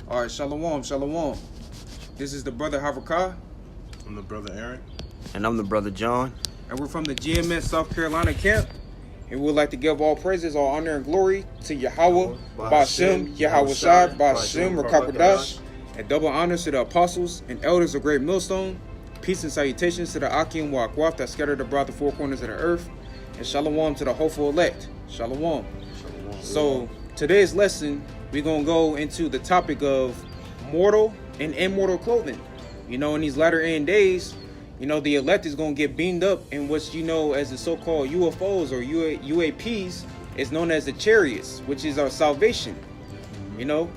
All right, shalom, shalom. This is the brother Harakah. I'm the brother Aaron. And I'm the brother John. And we're from the GMS South Carolina camp. And we would like to give all praises, all honor, and glory to Yahweh, Ba'ashem, Yahweh Shai, Ba'ashem, Rakakwadash, and double honors to the apostles and elders of Great Millstone. Peace and salutations to the Akim Wa'akwaf that scattered abroad the four corners of the earth. And shalom to the hopeful elect. Shalom. So today's lesson, we're going to go into the topic of mortal and immortal clothing. You know, in these latter end days, you know, the elect is going to get beamed up in what's, you know, as the so-called UFOs or UAPs is known as the chariots, which is our salvation. You know,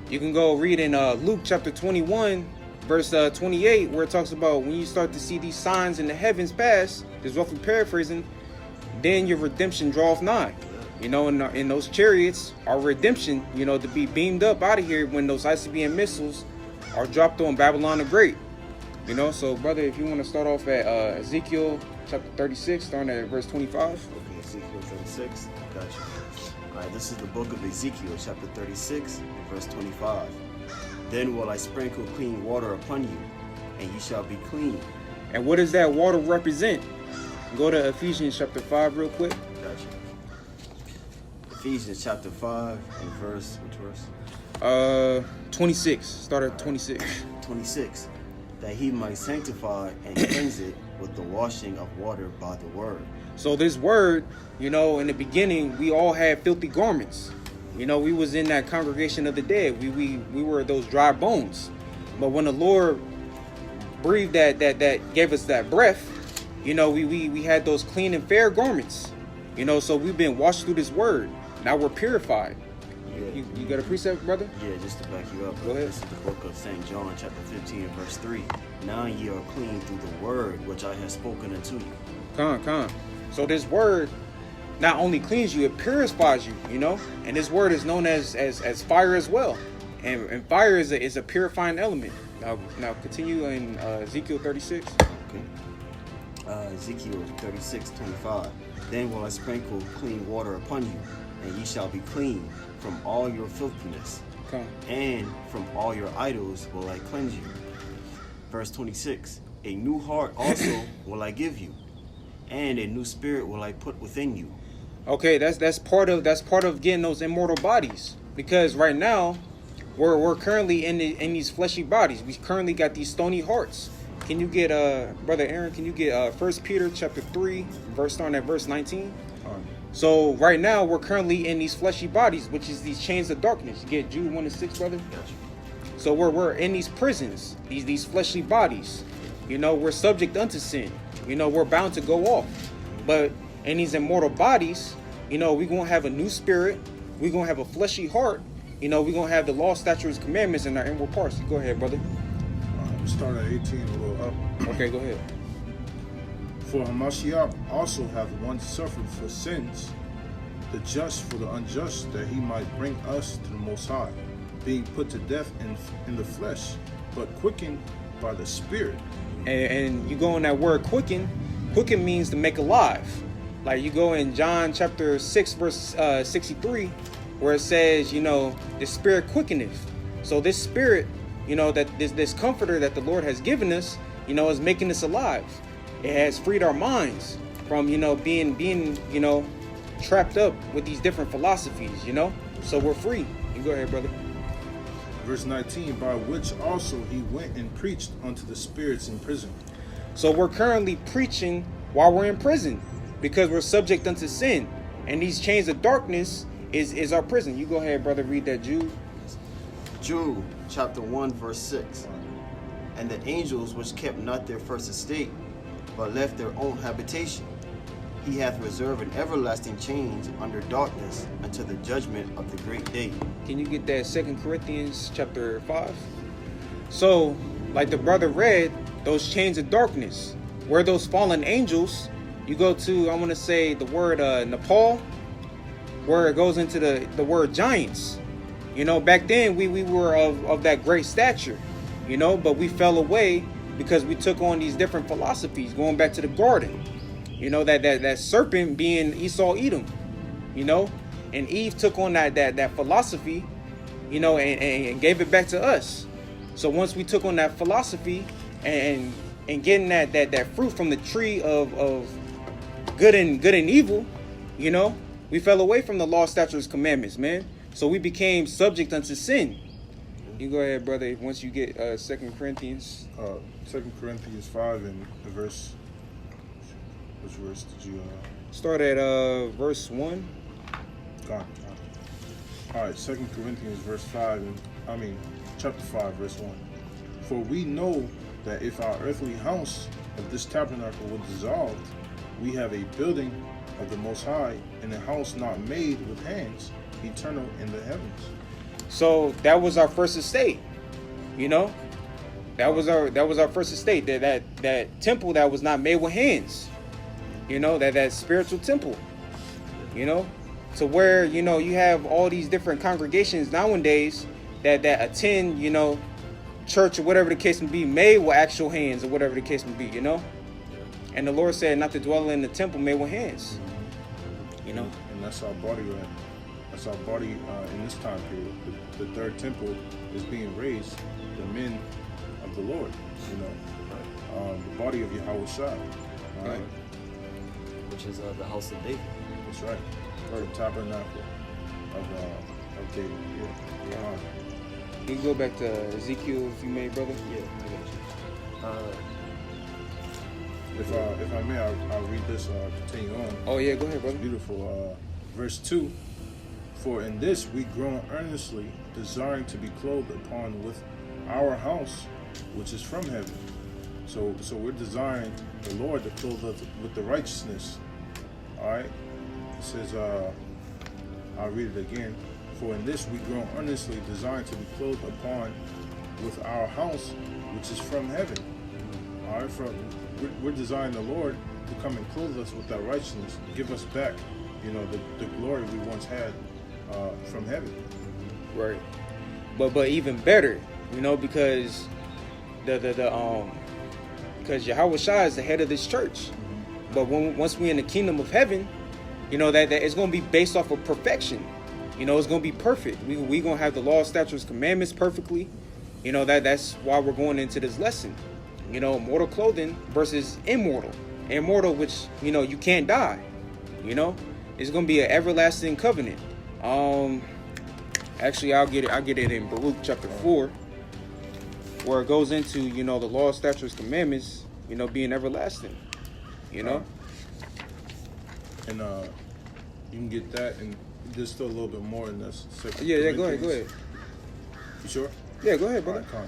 you can go read in Luke chapter 21, verse 28, where it talks about when you start to see these signs in the heavens pass, just roughly paraphrasing, then your redemption draweth nigh. You know, in those chariots, our redemption, you know, to be beamed up out of here when those ICBM missiles are dropped on Babylon the Great. You know, so brother, if you want to start off at Ezekiel Chapter 36, starting at verse 25. Okay, Ezekiel 36, got you. All right, this is the book of Ezekiel Chapter 36, verse 25. Then will I sprinkle clean water upon you, and ye shall be clean. And what does that water represent? Go to Ephesians chapter 5 real quick. Gotcha. Ephesians chapter 5 and verse, which verse? 26. Start at 26. 26. That he might sanctify and cleanse it with the washing of water by the word. So this word, you know, in the beginning, we all had filthy garments. You know, we was in that congregation of the dead. We were those dry bones. But when the Lord breathed that gave us that breath, you know, we had those clean and fair garments. You know, so we've been washed through this word. Now we're purified. Yeah. You got a precept, brother? Yeah, just to back you up. Go ahead. This is the book of St. John, chapter 15, verse 3. Now ye are clean through the word which I have spoken unto you. Come. So this word not only cleans you, it purifies you, you know? And this word is known as fire as well. And fire is a purifying element. Now continue in Ezekiel 36. Okay. Ezekiel 36, 25. Then will I sprinkle clean water upon you, and ye shall be clean from all your filthiness. Come. And from all your idols will I cleanse you. Verse 26. A new heart also will I give you, and a new spirit will I put within you. Okay, that's part of getting those immortal bodies. Because right now, we're currently in these fleshy bodies. We currently got these stony hearts. Can you get brother Aaron? Can you get 1 Peter chapter 3, starting at verse 19? So right now we're currently in these fleshy bodies, which is these chains of darkness. You get Jude 1 and 6, brother. Gotcha. So we're in these prisons, these fleshy bodies. You know, we're subject unto sin. You know, we're bound to go off. But in these immortal bodies, you know, we're gonna have a new spirit. We're gonna have a fleshy heart. You know, we're gonna have the law, statutes, commandments in our inward parts. Go ahead, brother. Start at 18, a little up. Okay, go ahead. For Hamashiach also hath once suffered for sins, the just for the unjust, that he might bring us to the Most High, being put to death in the flesh, but quickened by the Spirit. And you go in that word quicken. Quicken means to make alive. Like you go in John chapter 6, verse 63, where it says, you know, the Spirit quickeneth. So this Spirit, you know, that this comforter that the Lord has given us, you know, is making us alive. It has freed our minds from, you know, being, you know, trapped up with these different philosophies, you know. So we're free. You go ahead, brother. Verse 19, by which also he went and preached unto the spirits in prison. So we're currently preaching while we're in prison because we're subject unto sin. And these chains of darkness is our prison. You go ahead, brother, read that, Jude. Jude chapter 1, verse 6. And the angels which kept not their first estate, but left their own habitation, he hath reserved in everlasting chains under darkness until the judgment of the great day. Can you get that 2 Corinthians chapter 5? So, like the brother read, those chains of darkness, where those fallen angels, you go to, I want to say the word Nepal, where it goes into the word giants. You know, back then we were of that great stature, you know, but we fell away because we took on these different philosophies, going back to the garden. You know, that serpent being Esau Edom, you know, and Eve took on that philosophy you know, and gave it back to us. So once we took on that philosophy and getting that fruit from the tree of good and evil, you know, we fell away from the law, statutes, commandments, man. So we became subject unto sin. You go ahead, brother. Once you get 2 Corinthians. 2 Corinthians 5 and verse. Which verse did you? Start at verse 1. Gone. All right, 2 Corinthians verse 5 and chapter 5 verse 1. For we know that if our earthly house of this tabernacle were dissolved, we have a building of the Most High, and a house not made with hands, eternal in the heavens. So that was our first estate, you know. That was our first estate. That temple that was not made with hands, you know. That spiritual temple, you know. To where, you know, you have all these different congregations nowadays that attend, you know, church or whatever the case may be, made with actual hands or whatever the case may be, you know. And the Lord said not to dwell in the temple made with hands, you know. And that's our body, right? That's our body in this time period. The third temple is being raised, the men of the Lord, you know, the body of Yahweh Shai, right? Which is the house of David. That's right. The tabernacle of David. Yeah. Can you go back to Ezekiel if you may, brother? Yeah, I got you. If I may, I'll read this. Continue on. Oh yeah, go ahead, brother. It's beautiful. Verse 2. For in this we groan earnestly, desiring to be clothed upon with our house, which is from heaven. So we're desiring the Lord to clothe us with the righteousness. All right. It says, I'll read it again. For in this we groan earnestly, desiring to be clothed upon with our house, which is from heaven. All right. We're desiring the Lord to come and clothe us with that righteousness, give us back, you know, the glory we once had from heaven. Right. But even better, you know, because because Yahweh Shai is the head of this church. But once we're in the kingdom of heaven, you know, that it's going to be based off of perfection. You know, it's going to be perfect. We're going to have the law, statutes, commandments perfectly. You know, that's why we're going into this lesson. You know, mortal clothing versus immortal. Immortal, which, you know, you can't die. You know, it's going to be an everlasting covenant. Actually, I'll get it in Baruch chapter 4, where it goes into, you know, the law, statutes, commandments, you know, being everlasting. You know, and you can get that, and there's still a little bit more in this. Yeah, go ahead. You sure? Yeah, go ahead, brother. All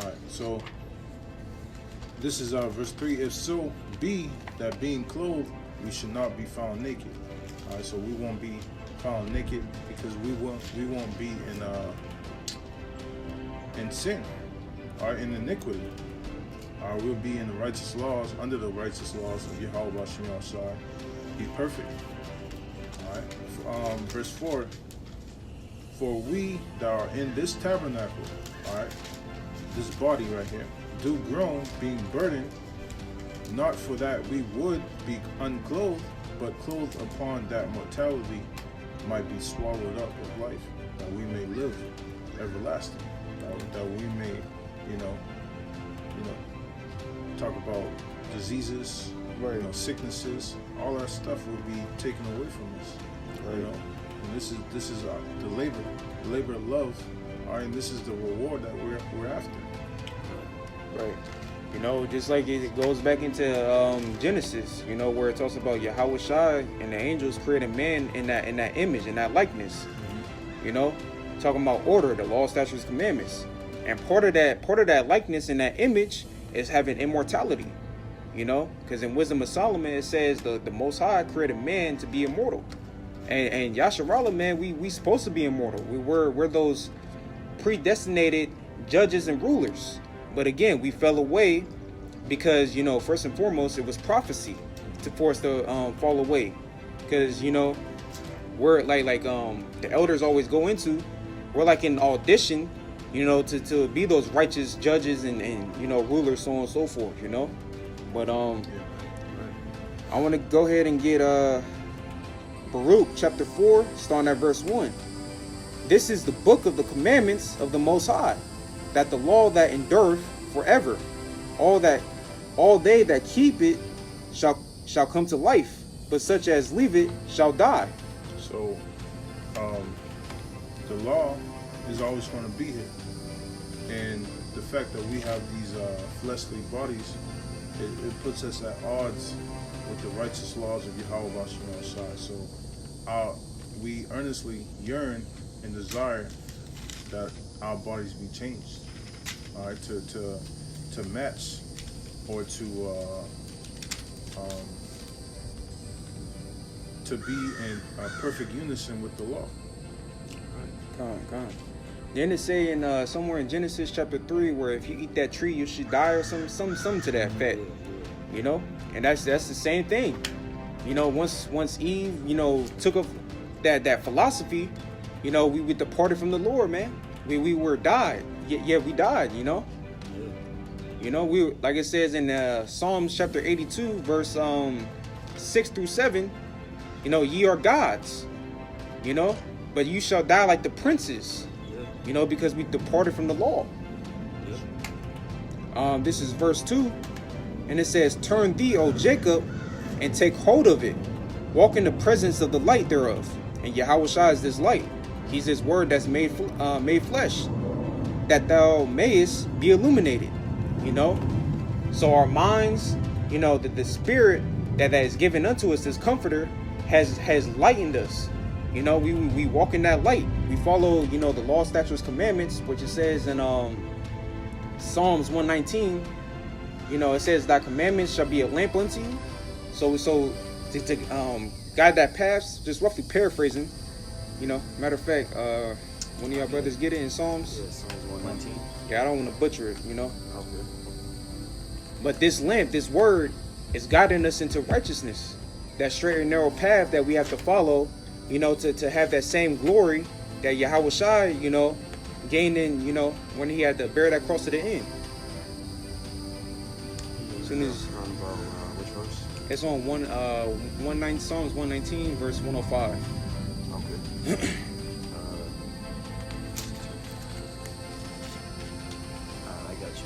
right. So this is verse 3. If so be that being clothed, we should not be found naked. All right. So we won't be found naked because we won't be in sin, or in iniquity. We'll be in the righteous laws, under the righteous laws of Yahweh Bashim Shai. Be perfect. All right. Verse 4. For we that are in this tabernacle, all right, this body right here, do groan, being burdened, not for that we would be unclothed, but clothed upon that mortality might be swallowed up of life, that we may live everlasting, that we may, you know, talk about diseases, right, you know, sicknesses, all that stuff will be taken away from us, right, you know. And this is the labor of love, all right, and this is the reward that we're after. Right. You know, just like it goes back into Genesis, you know, where it talks about Yahweh Shai and the angels created man in that image, in that likeness. Mm-hmm. You know, talking about order, the law, statutes, commandments, and part of that likeness in that image is having immortality. You know, because in Wisdom of Solomon it says the Most High created man to be immortal, and Yasharallah, man, we supposed to be immortal. We're those predestinated judges and rulers. But again, we fell away because, you know, first and foremost, it was prophecy to force to fall away. Because, you know, we're like the elders always go into, we're like in audition, you know, to be those righteous judges and you know, rulers, so on and so forth, you know. But I want to go ahead and get Baruch chapter 4, starting at verse 1. This is the book of the commandments of the Most High, that the law that endureth forever. All they that keep it shall come to life, but such as leave it shall die. So, the law is always going to be here, and the fact that we have these fleshly bodies, it puts us at odds with the righteous laws of Yahweh Shai. So, we earnestly yearn and desire that our bodies be changed, all right, to match or to be in perfect unison with the law. Come. Then it say in somewhere in Genesis chapter 3 where if you eat that tree you should die, or something to that effect. You know, and that's the same thing. You know, once Eve, you know, took up that philosophy, you know, we departed from the Lord, man. We were died. Yeah, we died. You know. You know, we, like it says in Psalms chapter 82 verse 6 through 7. You know, ye are gods. You know, but you shall die like the princes. You know, because we departed from the law. This is verse 2. And it says, turn thee, O Jacob, and take hold of it. Walk in the presence of the light thereof. And Yahweh Shai is this light. He's his word that's made flesh, that thou mayest be illuminated. You know? So our minds, you know, the spirit that is given unto us, this comforter, has lightened us. You know, we walk in that light. We follow, you know, the law, statutes, commandments, which it says in Psalms 119. You know, it says thy commandments shall be a lamp unto you. So to guide that path, just roughly paraphrasing, you know, matter of fact, one of y'all brothers get it in Psalms? Yeah, Psalms 119. Yeah, I don't want to butcher it, you know. Okay. But this lamp, this word, is guiding us into righteousness. That straight and narrow path that we have to follow, you know, to have that same glory that Yahweh Shai, you know, gained in, you know, when he had to bear that cross to the end. As soon as which verse? it's on Psalms 119 verse 105. Okay. I got you.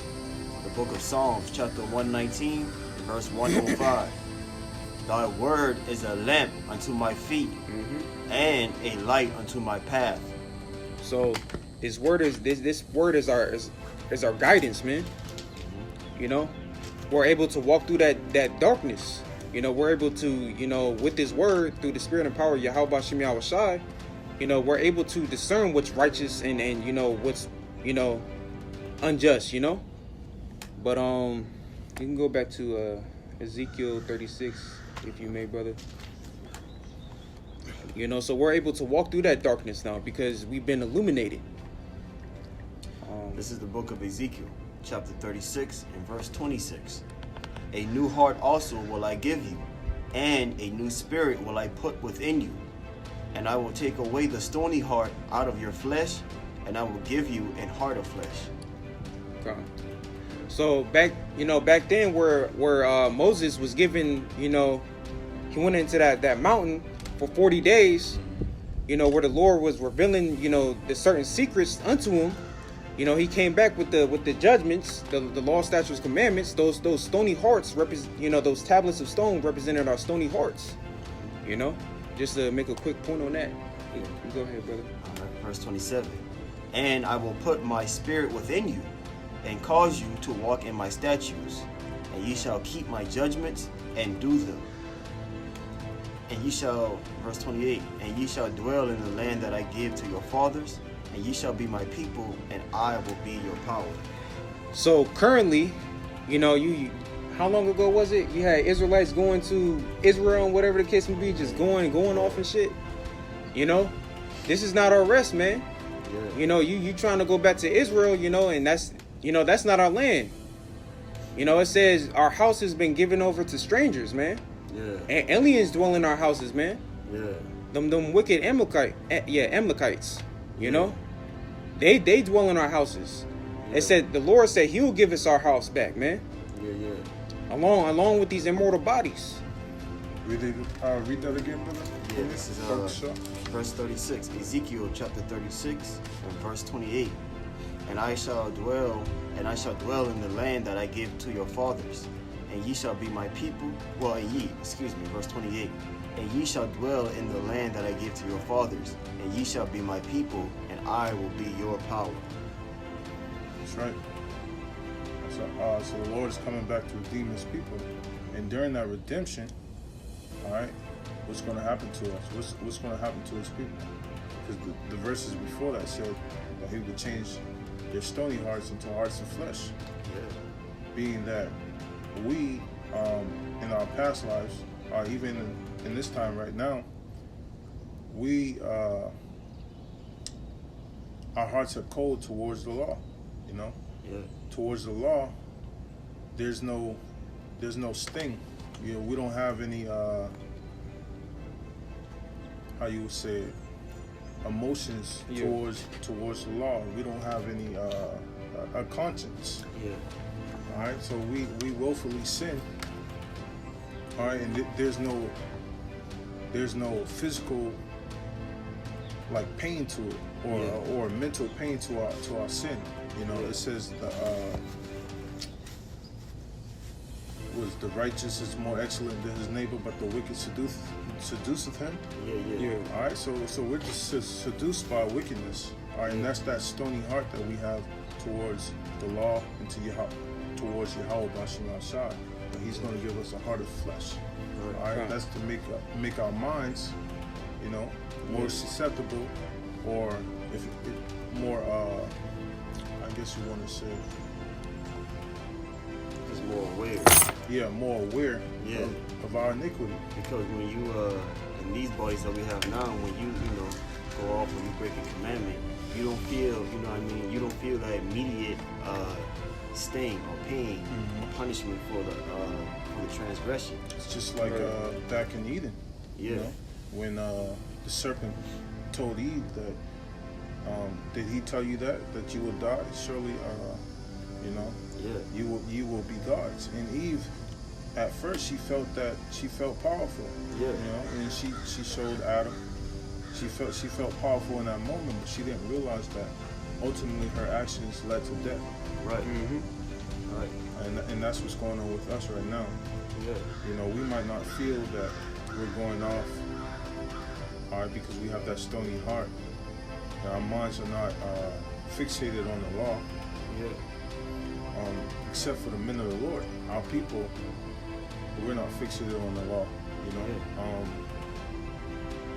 The book of Psalms, chapter 119, verse 105. Thy word is a lamp unto my feet, and a light unto my path. So this word is our guidance, man. You know, we're able to walk through that darkness. You know, we're able to, you know, with this word, through the spirit and power of Yahweh Shem Yahweh Shai, you know, we're able to discern what's righteous and you know what's, you know, unjust, you know. But you can go back to Ezekiel 36 if you may, brother. You know, so we're able to walk through that darkness now because we've been illuminated. This is the book of Ezekiel, chapter 36 and verse 26. A new heart also will I give you, and a new spirit will I put within you. And I will take away the stony heart out of your flesh, and I will give you an heart of flesh. Okay. So back then where Moses was given, you know, he went into that mountain for 40 days, you know, where the Lord was revealing, you know, the certain secrets unto him. You know, he came back with the judgments, the law, statutes, commandments. Those stony hearts represent, you know, those tablets of stone represented our stony hearts. You know, just to make a quick point on that. Go ahead, brother. All right, verse 27. And I will put my spirit within you, and cause you to walk in my statutes, and ye shall keep my judgments and do them. And ye shall, verse 28, and ye shall dwell in the land that I give to your fathers, and ye shall be my people, and I will be your power. So currently, you know, how long ago was it? You had Israelites going to Israel and whatever the case may be, just going off and shit. You know, this is not our rest, man. Yeah. You know, you trying to go back to Israel, you know, and that's not our land. You know, it says our house has been given over to strangers, man. Yeah. And aliens dwell in our houses, man. Yeah. Them wicked Amalekites. You know, they dwell in our houses. Yeah. It said the Lord said He'll give us our house back, man. Yeah. Along with these immortal bodies. Read that again, brother. Yeah, this is verse 36. Ezekiel chapter 36 and verse 28. And I shall dwell in the land that I gave to your fathers, and ye shall be my people. Verse 28. And ye shall dwell in the land that I gave to your fathers, and ye shall be my people, and I will be your power. That's right. So the Lord is coming back to redeem his people. And during that redemption, all right, what's going to happen to us? What's going to happen to his people? Because the verses before that said that he would change their stony hearts into hearts of flesh. Yeah. Being that we, in our past lives, or even in this time right now, we, our hearts are cold towards the law, you know? Yeah. Towards the law, there's no sting. You know, we don't have any how you would say it, emotions towards the law. We don't have any a conscience. Yeah. All right, so we willfully sin. All right, and there's no physical like pain to it, or mental pain to our sin. You know, it says was the righteous is more excellent than his neighbor, but the wicked seduceth him. Yeah. All right, so we're just seduced by wickedness. All right, and that's that stony heart that we have towards the law and towards Yahweh Bashim Ashad. But he's going to give us a heart of flesh. All right, that's to make our minds, you know, more susceptible, or if more, I guess you want to say, Just more aware. Yeah, more aware of our iniquity. Because when you in these bodies that we have now, when you go off and you break a commandment, you don't feel, you don't feel that immediate sting or pain or punishment for the transgression. It's just like back in Eden. Yeah. You know, when the serpent told Eve that, did he tell you that you will die? Surely, you will be gods. And Eve, at first, she felt powerful. Yeah. You know, and she showed Adam. She felt powerful in that moment, but she didn't realize that ultimately her actions led to death. Right. Mm-hmm. Right. And that's what's going on with us right now. Yeah. You know, we might not feel that we're going off, all right, because we have that stony heart. And our minds are not fixated on the law. Yeah. Except for the men of the Lord. Our people, we're not fixated on the law, you know. Yeah.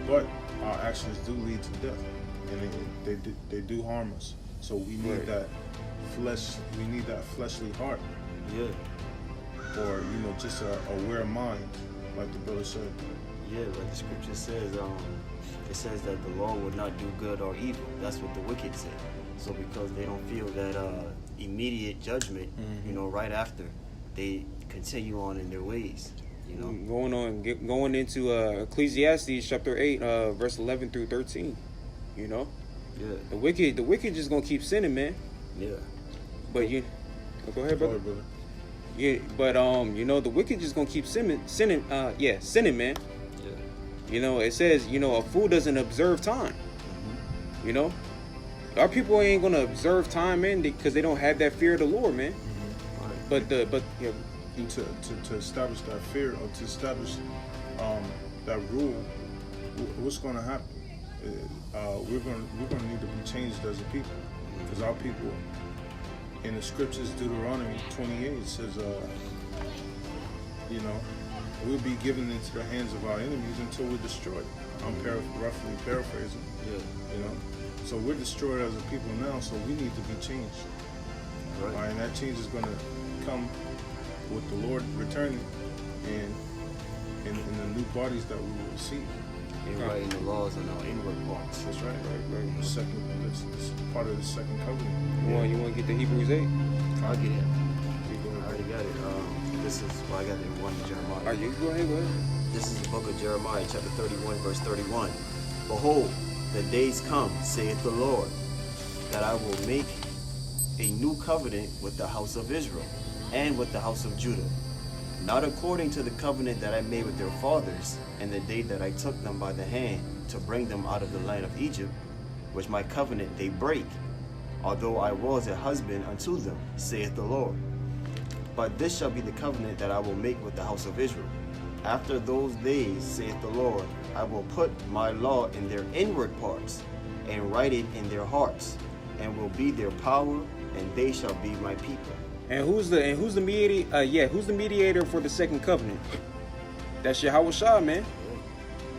But our actions do lead to death, and they do harm us. So we need that flesh. We need that fleshly heart. Yeah. Or just a aware mind, like the brother said. Yeah, like the scripture says, it says that the law would not do good or evil. That's what the wicked say. So because they don't feel that immediate judgment, right after, they continue on in their ways. Going into Ecclesiastes Chapter 8, verse 11 through 13. Yeah. The wicked just gonna keep sinning, man. Yeah. But go ahead, brother. Yeah, but the wicked just gonna keep sinning, man. Yeah. It says, a fool doesn't observe time. Our people ain't gonna observe time, man, because they don't have that fear of the Lord, man. Right. And to establish that fear, or to establish that rule, what's going to happen? We're going to need to be changed as a people, because our people, in the scriptures, Deuteronomy 28 says, we'll be given into the hands of our enemies until we're destroyed. I'm roughly paraphrasing. Yeah. So we're destroyed as a people now, so we need to be changed. Right. And that change is going to come with the Lord returning and in the new bodies that we will receive. And writing the laws on our inward parts. That's right. This is part of the second covenant. You want to get the Hebrews 8? I'll get it. I already got it. I got it in 1 Jeremiah. Go ahead. This is the book of Jeremiah, chapter 31, verse 31. Behold, the days come, saith the Lord, that I will make a new covenant with the house of Israel and with the house of Judah, not according to the covenant that I made with their fathers in the day that I took them by the hand to bring them out of the land of Egypt, which my covenant they break, although I was a husband unto them, saith the Lord. But this shall be the covenant that I will make with the house of Israel. After those days, saith the Lord, I will put my law in their inward parts, and write it in their hearts, and will be their power, and they shall be my people. And who's the mediator? Who's the mediator for the second covenant? That's Yahweh Shai, man.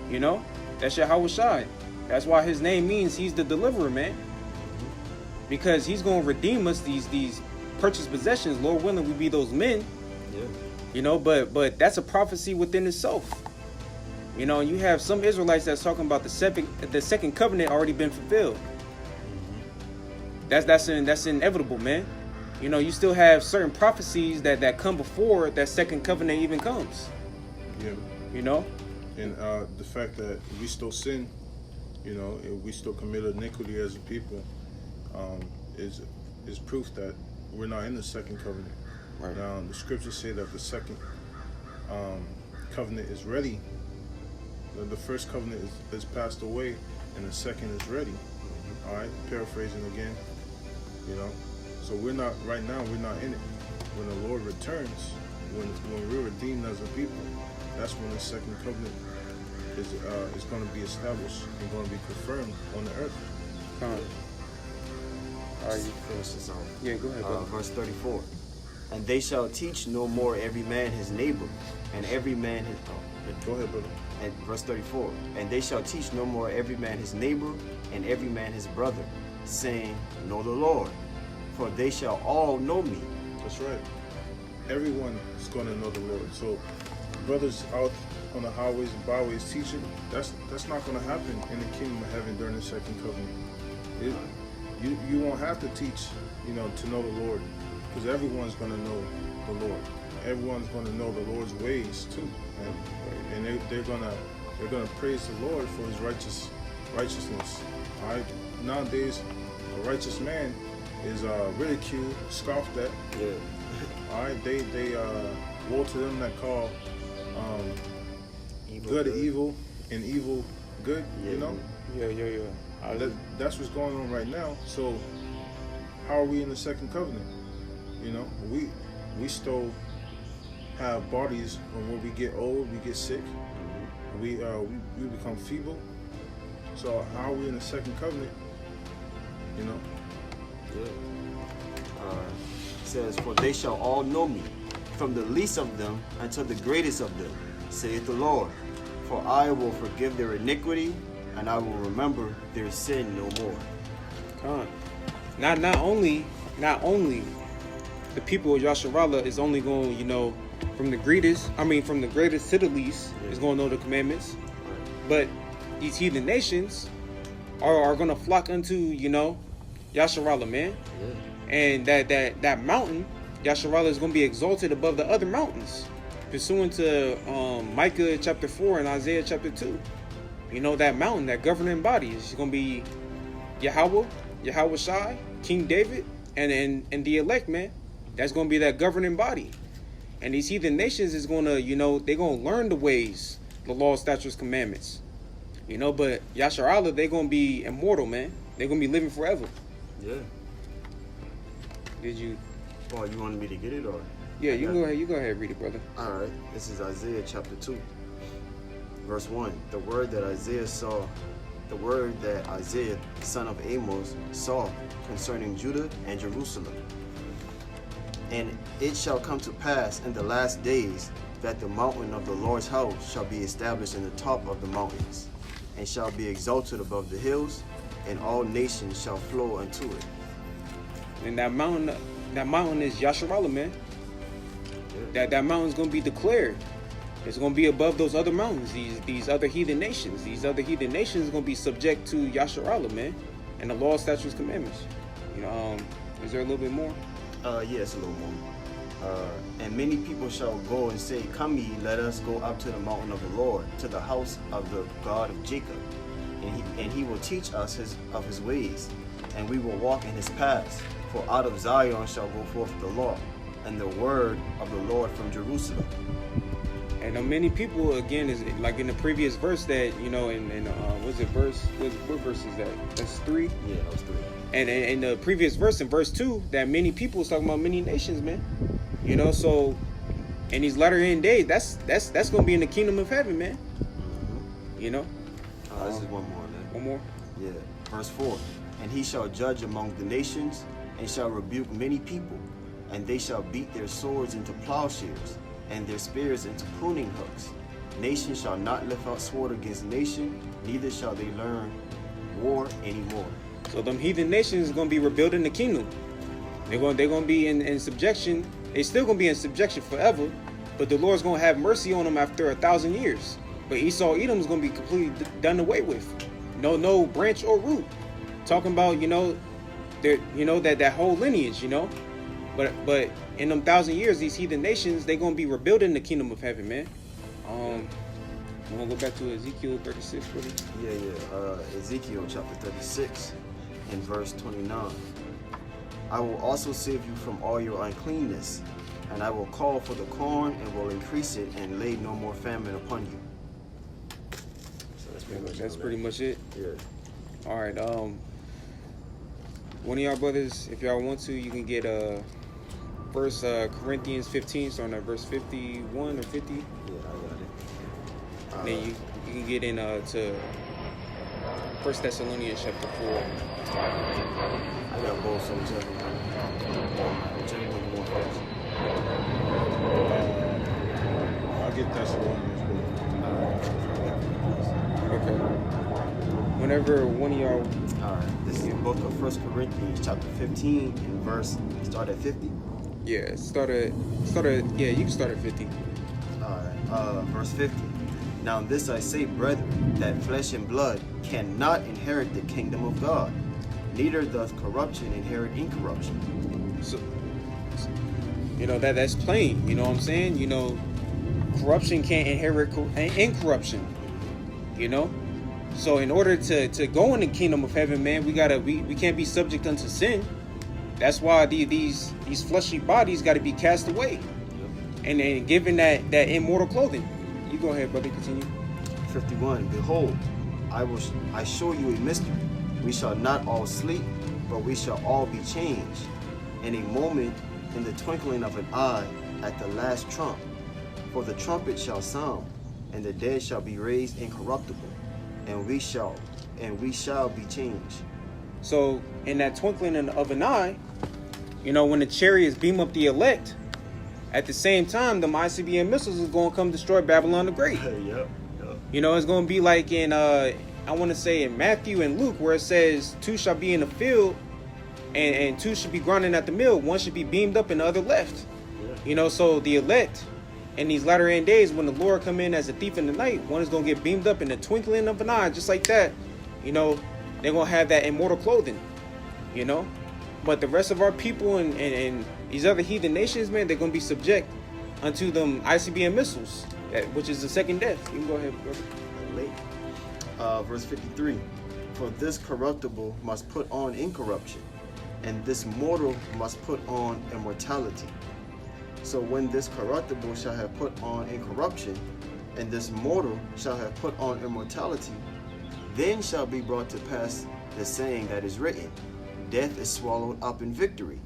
You know, that's Yahweh Shai. That's why his name means he's the deliverer, man. Because he's gonna redeem us these purchased possessions. Lord willing, we be those men. Yeah. You know, but that's a prophecy within itself. You know, and you have some Israelites that's talking about the second covenant already been fulfilled. That's inevitable, man. You know, you still have certain prophecies that come before that second covenant even comes. Yeah. You know? And the fact that we still sin, you know, we still commit iniquity as a people, is proof that we're not in the second covenant. Right. Now, the scriptures say that the second covenant is ready. The first covenant is passed away, and the second is ready. All right, paraphrasing again, you know. So we're not, right now, we're not in it. When the Lord returns, when we're redeemed as a people, that's when the second covenant is going to be established and going to be confirmed on the earth. Finish this off. Yeah, go ahead, brother. Verse 34. And they shall teach no more every man his neighbor, and every man his... Go ahead, brother. And verse 34. And they shall teach no more every man his neighbor, and every man his brother, saying, Know the Lord, for they shall all know me. That's right. Everyone is going to know the Lord. So brothers out on the highways and byways teaching, that's not going to happen in the kingdom of heaven during the second covenant. You won't have to teach, you know, to know the Lord, because everyone's going to know the Lord. Everyone's going to know the Lord's ways too, and they're gonna praise the Lord for His righteousness. All right. Nowadays, a righteous man is ridiculed, scoffed at. Yeah. All right. They woe to them that call good evil and evil good. Yeah. You know. Yeah. That's what's going on right now. So how are we in the second covenant? You know, we still have bodies, and when we get old, we get sick. We become feeble. So how are we in the second covenant? You know. Yeah. It says, For they shall all know me, from the least of them until the greatest of them, saith the Lord. For I will forgive their iniquity, and I will remember their sin no more. Not only the people of Yasharallah is only going, you know, from the greatest to the least is going to know the commandments, but these heathen nations are going to flock unto, you know, Yasharallah, man. Yeah. And that mountain, Yasharallah, is going to be exalted above the other mountains, pursuant to Micah chapter 4 and Isaiah chapter 2. You know, that mountain, that governing body is going to be Yahweh Shai, King David, and the elect, man. That's going to be that governing body. And these heathen nations is going to, you know, they're going to learn the ways, the law, statutes, commandments. You know, but Yasharallah, they're going to be immortal, man. They're going to be living forever. Yeah. Did you? Oh, you wanted me to get it, or? Yeah, you go ahead. You go ahead and read it, brother. All right. This is Isaiah chapter 2, verse 1. The word that Isaiah, son of Amos, saw concerning Judah and Jerusalem. And it shall come to pass in the last days that the mountain of the Lord's house shall be established in the top of the mountains, and shall be exalted above the hills, and all nations shall flow unto it. And that mountain is Yasharallah, man. Yeah. That mountain is going to be declared. It's going to be above those other mountains, these other heathen nations. These other heathen nations are going to be subject to Yasharallah, man, and the law, statutes, commandments. You know, is there a little bit more? Yeah, it's a little more. And many people shall go and say, Come ye, let us go up to the mountain of the Lord, to the house of the God of Jacob. And he will teach us of his ways, and we will walk in his paths. For out of Zion shall go forth the law, and the word of the Lord from Jerusalem. And many people, again, is like in the previous verse that, in what's it verse? What verse is that? That's 3? Yeah, that was 3. And in the previous verse, in verse 2, that many people is talking about many nations, man. So in these latter end days, that's gonna be in the kingdom of heaven, man. This is one more, man. One more? Yeah. Verse 4. And he shall judge among the nations, and shall rebuke many people, and they shall beat their swords into plowshares, and their spears into pruning hooks. Nation shall not lift out sword against nation, neither shall they learn war anymore. So them heathen nations is gonna be rebuilding the kingdom. They're gonna be in subjection. They still gonna be in subjection forever, but the Lord's gonna have mercy on them after 1,000 years. But Esau Edom is gonna be completely done away with. No branch or root. Talking about that whole lineage, But in them 1,000 years, these heathen nations, they're gonna be rebuilding the kingdom of heaven, man. I'm gonna go back to Ezekiel 36, buddy. Yeah. Ezekiel Chapter 36 and verse 29. I will also save you from all your uncleanness, and I will call for the corn and will increase it and lay no more famine upon you. So that's pretty much it. Yeah. All right. One of y'all brothers, if y'all want to, you can get verse Corinthians 15, starting at verse 51 or 50. Yeah, I got it. And then you can get in to 1 Thessalonians Chapter 4. I got both, so whichever one you want first. I'll get Thessalonians. Okay. Whenever one of y'all. Alright, this is the book of 1 Corinthians chapter 15 and verse, start at 50. Yeah, start at yeah, you can start at 50. Alright, verse 50. Now this I say, brethren, that flesh and blood cannot inherit the kingdom of God, neither doth corruption inherit incorruption. So that's plain, you know what I'm saying? Corruption can't inherit incorruption, So in order to go in the kingdom of heaven, man, we can't be subject unto sin. That's why these fleshly bodies got to be cast away, and then given that immortal clothing. You go ahead, brother. Continue. 51. Behold, I show you a mystery. We shall not all sleep, but we shall all be changed in a moment, in the twinkling of an eye, at the last trump. For the trumpet shall sound, and the dead shall be raised incorruptible, and we shall be changed. So in that twinkling of an eye, when the chariots beam up the elect, at the same time, the ICBM missiles is going to come destroy Babylon the Great. Yep. It's going to be like in, I want to say in Matthew and Luke, where it says 2 shall be in the field and 2 should be grinding at the mill. 1 should be beamed up and the other left. Yeah. So the elect in these latter end days, when the Lord come in as a thief in the night, 1 is going to get beamed up in the twinkling of an eye, just like that. They're going to have that immortal clothing, But the rest of our people and these other heathen nations, man, they're going to be subject unto them ICBM missiles, which is the second death. You can go ahead, brother. Verse 53. For this corruptible must put on incorruption, and this mortal must put on immortality. So when this corruptible shall have put on incorruption, and this mortal shall have put on immortality, then shall be brought to pass the saying that is written, Death is swallowed up in victory.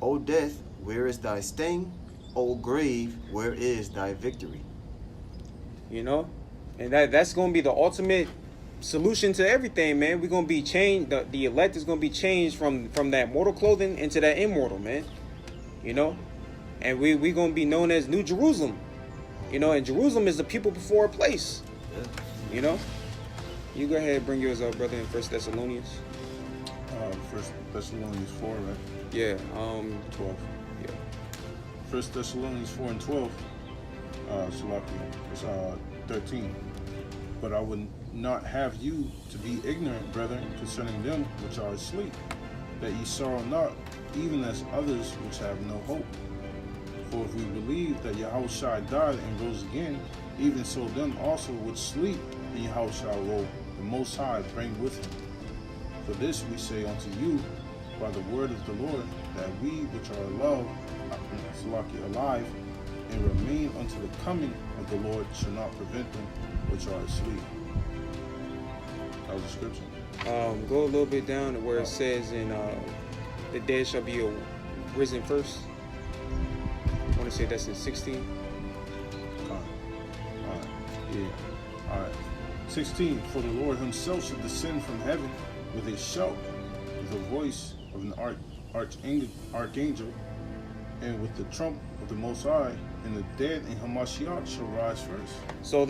O death, where is thy sting? O grave, where is thy victory? And that's going to be the ultimate solution to everything, man. We're going to be changed. The elect is going to be changed from that mortal clothing into that immortal, man. And we're going to be known as New Jerusalem. And Jerusalem is the people before a place. Yeah. You go ahead and bring yours up, brother, in 1 Thessalonians. 1 Thessalonians 4, right? Yeah. 12. Yeah. 1 Thessalonians 4 and 12. It's 13. But I would not have you to be ignorant, brethren, concerning them which are asleep, that ye sorrow not, even as others which have no hope. For if we believe that Yahushua died and rose again, even so them also which sleep in Yahushua will the Most High bring with him. For this we say unto you by the word of the Lord, that we which are alive, and remain unto the coming of the Lord shall not prevent them which are asleep. That was the scripture. Go a little bit down to where it says in the dead shall be risen first. I want to say that's in 16. Alright. Yeah. Alright. 16. For the Lord himself shall descend from heaven with a shout, with the voice of an archangel, and with the trump of the Most High, and the dead in Hamashiach shall rise first. So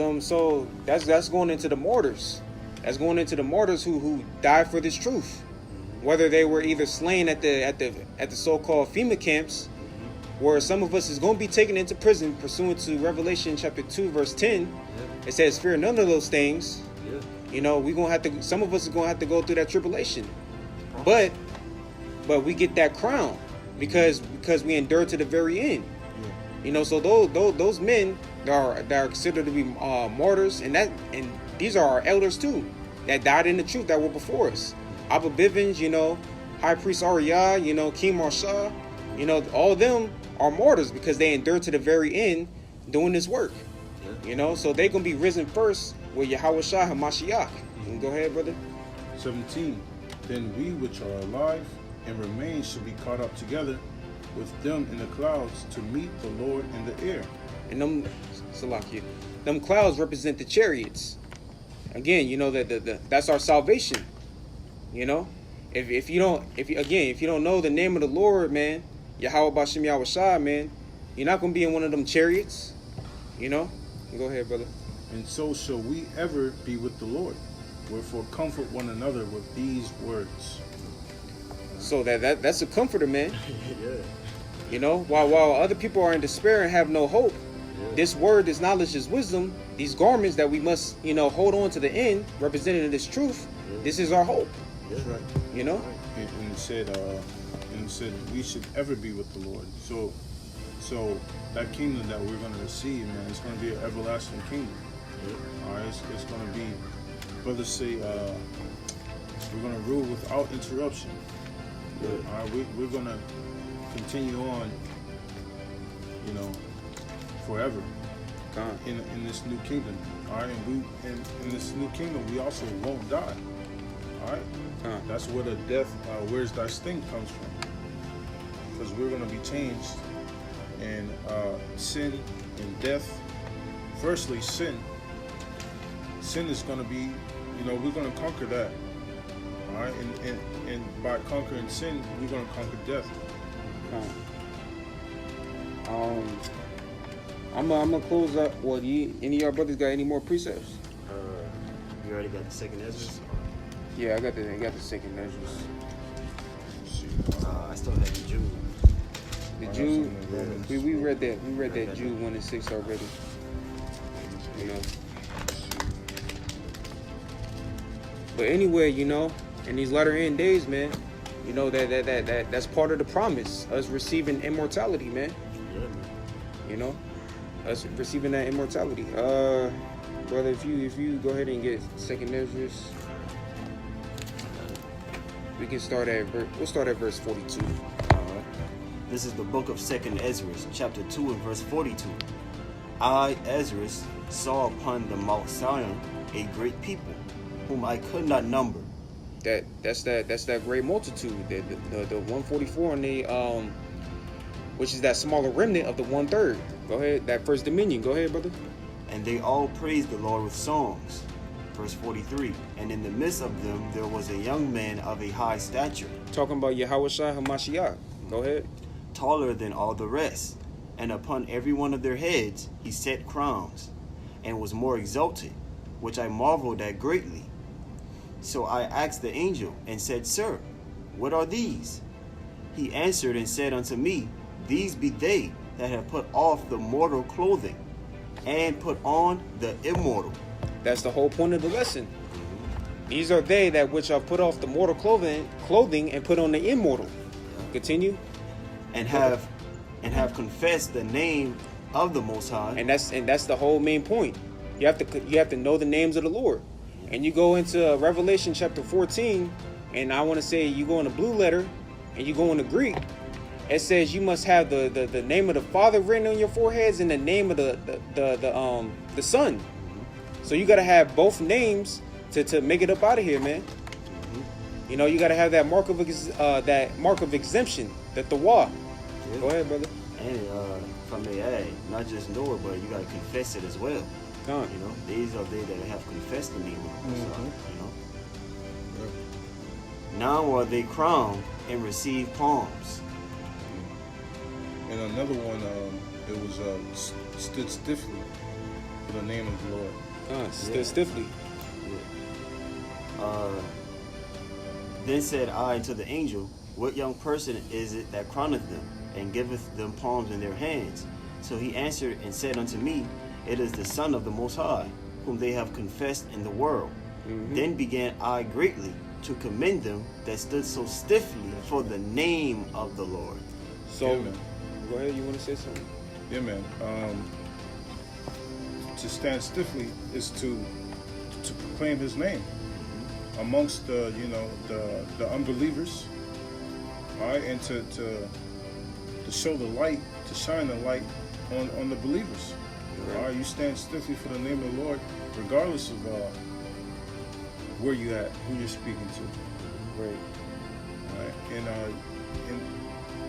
that's going into the martyrs. That's going into the martyrs who died for this truth. Whether they were either slain at the so-called FEMA camps, where some of us is going to be taken into prison pursuant to Revelation chapter 2 verse 10. It says, fear none of those things. You know, some of us are going to have to go through that tribulation. But we get that crown because we endure to the very end. You know, so those men that are considered to be martyrs, and these are our elders too, that died in the truth that were before us. Abba Bivens, you know, High Priest Ariyah, you know, King Marsha, you know, all of them are martyrs because they endure to the very end doing this work. You know, so they're going to be risen first with Yahweh Shah HaMashiach. Go ahead, brother. 17. Then we which are alive and remain shall be caught up together with them in the clouds to meet the Lord in the air. And them clouds represent the chariots. Again, you know that's our salvation. You know, if you don't know the name of the Lord, man, Yahweh Bashem Yahweh Shah, man, you're not gonna be in one of them chariots. You know, go ahead, brother. And so shall we ever be with the Lord. Wherefore comfort one another with these words. So that's a comforter, man. You know, while other people are in despair and have no hope, this word, this knowledge, this wisdom, these garments that we must, you know, hold on to the end, representing this truth. This is our hope. That's right. You know. And it said we should ever be with the Lord. So that kingdom that we're going to receive, man, it's going to be an everlasting kingdom. All right, it's going to be, brothers say, we're going to rule without interruption. All right, we're going to continue on, you know, forever in this new kingdom. All right, and in this new kingdom we also won't die. All right, that's where the death, where's thy sting comes from, because we're going to be changed. And sin and death. Firstly, sin is going to be, you know, we're going to conquer that. All right, and by conquering sin, we're going to conquer death. I'm gonna close up. What any of y'all brothers got any more precepts? You already got the second Ezra? Yeah, I got the second Ezra. I still have the Jew. The Jew, we read that. We read that Jude 1 and 6 already. You know. But anyway, you know, in these latter end days, man, you know that's part of the promise, us receiving immortality, man. You know, us receiving that immortality. Brother, if you go ahead and get second Ezra, we can start at verse 42. This is the book of 2nd Ezra, chapter 2 and verse 42. I, Ezra, saw upon the Mount Zion a great people, whom I could not number. That's that great multitude, the 144 and the which is that smaller remnant of the 1/3. Go ahead, that first dominion. Go ahead, brother. And they all praised the Lord with songs. Verse 43. And in the midst of them there was a young man of a high stature. Talking about Yahweh Shah HaMashiach. Go ahead. Taller than all the rest, and upon every one of their heads he set crowns, and was more exalted, which I marveled at greatly. So I asked the angel, and said, Sir, what are these? He answered and said unto me, These be they that have put off the mortal clothing, and put on the immortal. That's the whole point of the lesson. These are they that which have put off the mortal clothing and put on the immortal. Continue. And have confessed the name of the Most High. And that's the whole main point. You have to know the names of the Lord. And you go into Revelation chapter 14, and I want to say you go in the blue letter and you go in the Greek, it says you must have the name of the Father written on your foreheads and the name of the Son. So you gotta have both names to make it up out of here, man. You know, you gotta have that mark of exemption, that the law. Yeah. Go ahead, brother. And if I may add, not just know it, but you gotta confess it as well. You know, these are they that have confessed the name of the Most High, you know. Yeah. Now are they crowned and receive palms. And another one, it was stood stiffly for the name of the Lord. Stood stiffly. Yeah. Then said I to the angel, what young person is it that crowneth them, and giveth them palms in their hands? So he answered and said unto me, it is the Son of the Most High, whom they have confessed in the world. Then began I greatly to commend them that stood so stiffly for the name of the Lord. So, yeah, go ahead, you want to say something? Yeah, man. To stand stiffly is to proclaim his name amongst the unbelievers, all right, and to show the light, to shine the light on the believers. All right, you stand stiffly for the name of the Lord, regardless of where you at, who you're speaking to. Right. All right, and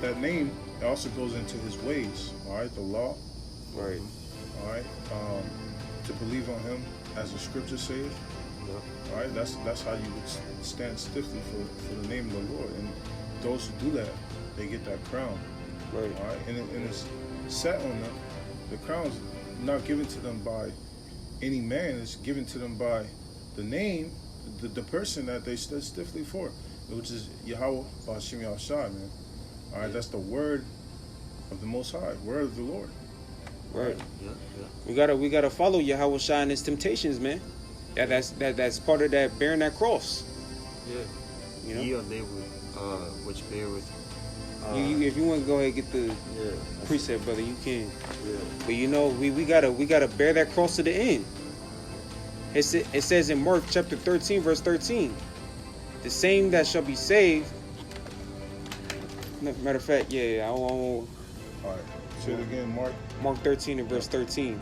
that name also goes into his ways. All right, the law. Right. All right, to believe on him, as the scripture says. Yeah. All right, that's how you would stand stiffly for the name of the Lord. And those who do that, they get that crown. Right. All right, and it's set on them. The crown's not given to them by any man. It's given to them by the name, the person that they stood stiffly for, which is Yahweh Ba'Shem Yahushai, man. All right, that's the word of the Most High, word of the Lord. Right. Yeah. We gotta follow Yahweh Shai and his temptations, man. That's part of that bearing that cross. Yeah. You know? Ye are they which bear with. If you want to go ahead and get the precept, brother, you can. Yeah. But you know, we gotta bear that cross to the end. It says in Mark chapter 13, verse 13, the same that shall be saved. Matter of fact, I won't. All right. Say it again, Mark. Mark 13 and verse 13.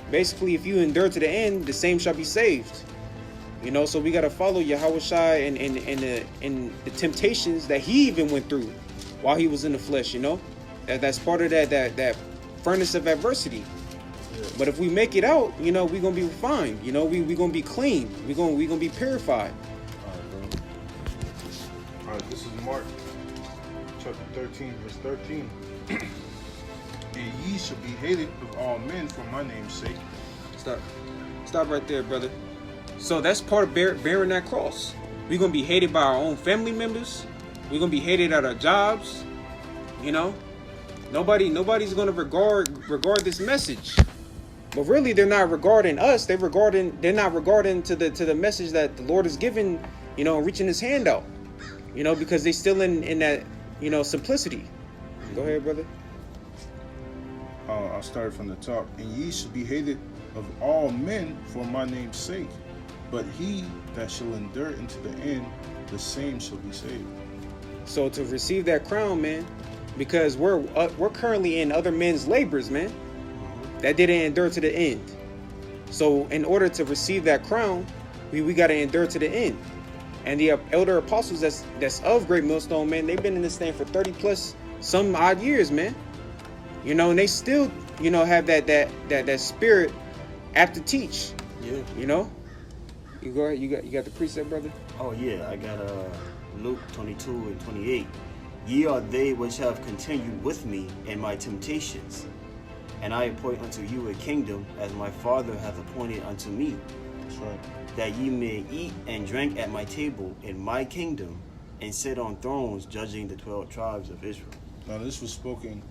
Basically, if you endure to the end, the same shall be saved. You know, so we got to follow Yahweh Shai and the temptations that he even went through while he was in the flesh, you know. That's part of that furnace of adversity. Yeah. But if we make it out, you know, we're going to be refined. You know, we're going to be clean. We're going to be purified. All right, bro. All right, this is Mark chapter 13, verse 13. And ye shall be hated of all men for my name's sake. Stop right there, brother. So that's part of bearing that cross. We're going to be hated by our own family members. We're going to be hated at our jobs. You know, nobody's going to regard this message. But really, they're not regarding us. They're not regarding to the message that the Lord has given, you know, reaching his hand out. You know, because they still in that, you know, simplicity. Go ahead, brother. I'll start from the top. And ye shall be hated of all men for my name's sake. But he that shall endure into the end, the same shall be saved. So to receive that crown, man, because we're currently in other men's labors, man, that didn't endure to the end. So in order to receive that crown, we got to endure to the end. And the elder apostles that's of Great Millstone, man, they've been in this thing for 30 plus some odd years, man. You know, and they still, you know, have that spirit apt to teach. Yeah. You know? You go ahead, you got the precept, brother? Oh yeah, I got Luke 22 and 28. Ye are they which have continued with me in my temptations, and I appoint unto you a kingdom, as my Father hath appointed unto me. That's right. That ye may eat and drink at my table in my kingdom, and sit on thrones judging the 12 tribes of Israel. Now this was spoken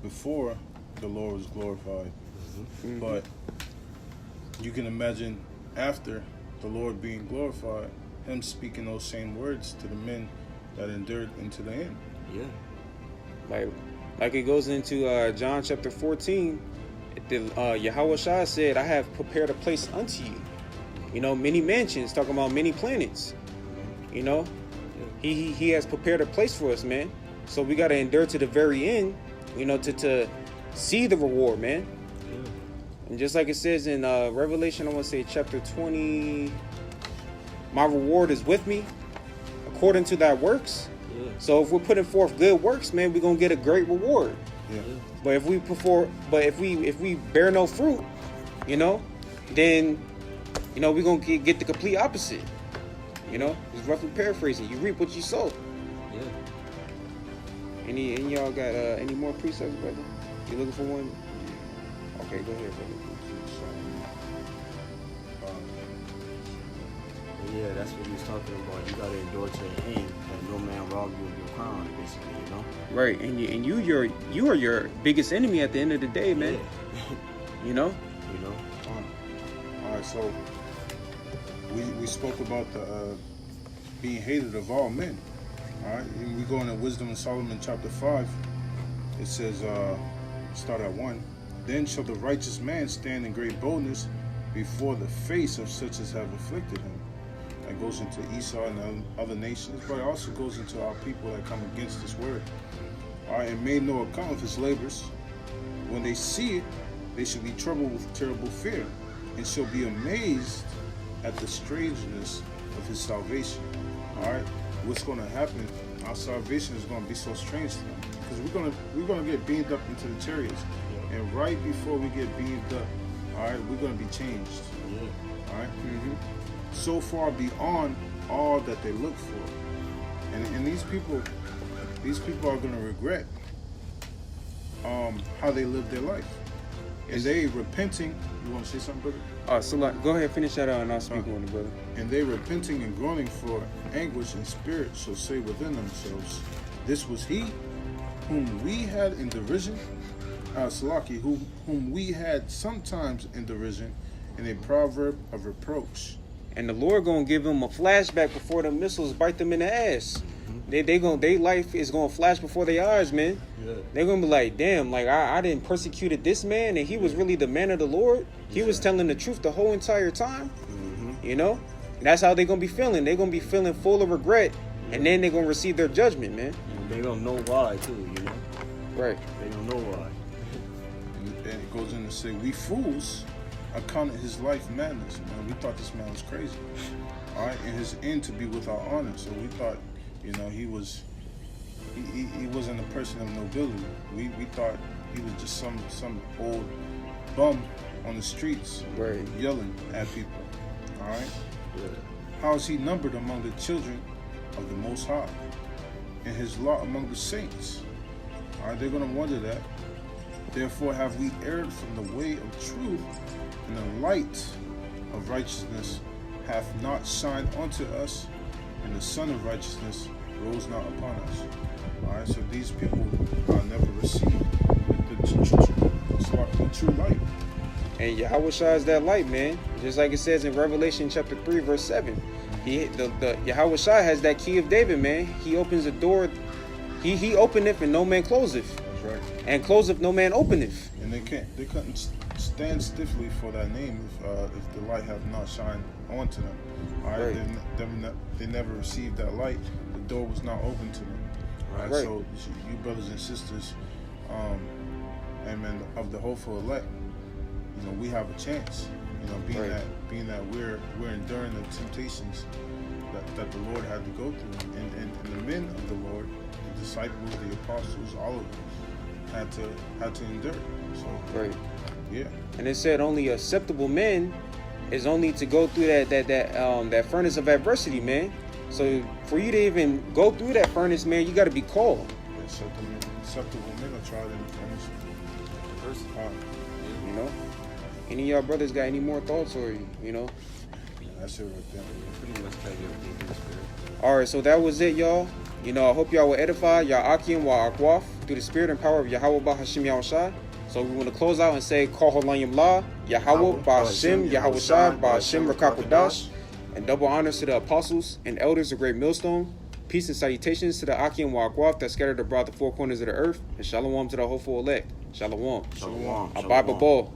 before the Lord was glorified. Mm-hmm. But you can imagine after the Lord being glorified, him speaking those same words to the men that endured into the end. Yeah. Like it goes into John chapter 14, Yahweh Shai said, I have prepared a place unto you. You know, many mansions, talking about many planets. You know? He has prepared a place for us, man. So we got to endure to the very end, you know, to see the reward, man. Yeah. And just like it says in Revelation, I want to say chapter 20, my reward is with me according to thy works. Yeah. So if we're putting forth good works, man, we're going to get a great reward. Yeah. But if we bear no fruit, you know, then, you know, we're going to get the complete opposite. You know, just roughly paraphrasing. You reap what you sow. Yeah. Any y'all got any more precepts, brother? You looking for one? Okay, go ahead, brother. Yeah, that's what he was talking about. You gotta endure to the end, that no man rob you of your crown, basically, you know. Right, and you are your biggest enemy at the end of the day, man. Yeah. You know. You know. All right, so. We spoke about the being hated of all men. All right, and we go into Wisdom in Solomon chapter 5. It says, start at 1. Then shall the righteous man stand in great boldness before the face of such as have afflicted him. That goes into Esau and other nations, but it also goes into our people that come against this word. All right, and made no account of his labors. When they see it, they shall be troubled with terrible fear, and shall be amazed at the strangeness of his salvation. All right, what's going to happen? Our salvation is going to be so strange to them, because we're gonna get beamed up into the chariots, and right before we get beamed up, all right, we're going to be changed. All right, so far beyond all that they look for, and these people are going to regret how they live their life. And they repenting. You want to say something, brother? So go ahead, finish that out, and I'll speak on it, brother. And they repenting and groaning for anguish in spirit shall say within themselves, this was he whom we had in derision, Salaki, whom we had sometimes in derision, in a proverb of reproach. And the Lord gonna give them a flashback before the missiles bite them in the ass. Their life is gonna flash before their eyes, man. Yeah. They're gonna be like, damn, like I didn't persecuted this man, and he was really the man of the Lord. He was telling the truth the whole entire time. You know, and that's how they're gonna be feeling. They're gonna be feeling full of regret, and then they're gonna receive their judgment, man. They don't know why too, you know. Right. They don't know why. And it goes in to say, we fools accounted his life madness. Man, we thought this man was crazy. All right, and his end to be without honor. So we thought, you know, he wasn't a person of nobility. We thought he was just some old bum on the streets, right, yelling at people. All right. Yeah. How is he numbered among the children of the Most High, and his lot among the saints? All right, they're gonna wonder that. Therefore have we erred from the way of truth, and the light of righteousness hath not shined unto us, and the sun of righteousness rose not upon us. All right, so these people never received the true light. And Yahweh shines that light, man. Just like it says in Revelation chapter 3, verse 7. The Yahweh Shai has that key of David, man. He opens the door. He openeth and no man closeth. That's right. And closeth no man openeth. And they couldn't stand stiffly for that name if the light have not shined onto them. All right. They never received that light. The door was not open to them. All right. So you brothers and sisters, amen, of the hopeful elect, you know, we have a chance. You know, being that we're enduring the temptations that the Lord had to go through, and the men of the Lord, the disciples, the apostles, all of them had to endure. So yeah. And it said only acceptable men is only to go through that furnace of adversity, man. So for you to even go through that furnace, man, you got to be called. Acceptable men are tried in the furnace. You know. Any of y'all brothers got any more thoughts, or you know? Yeah, that's it right there. Pretty much tell you everything in the spirit. All right, so that was it, y'all. You know, I hope y'all will edify Ya'akim wa Akwaf through the spirit and power of Yahweh B'Hashem Yahushai. So we want to close out and say, Kol Holayim La, Yahweh B'Hashem Yahushai B'Hashem Rakakodash, and double honors to the apostles and elders of Great Millstone. Peace and salutations to the Akim wa Akwaf that scattered abroad the four corners of the earth, and shalom to the hopeful elect. Shalom. Shalom. Abba Ball.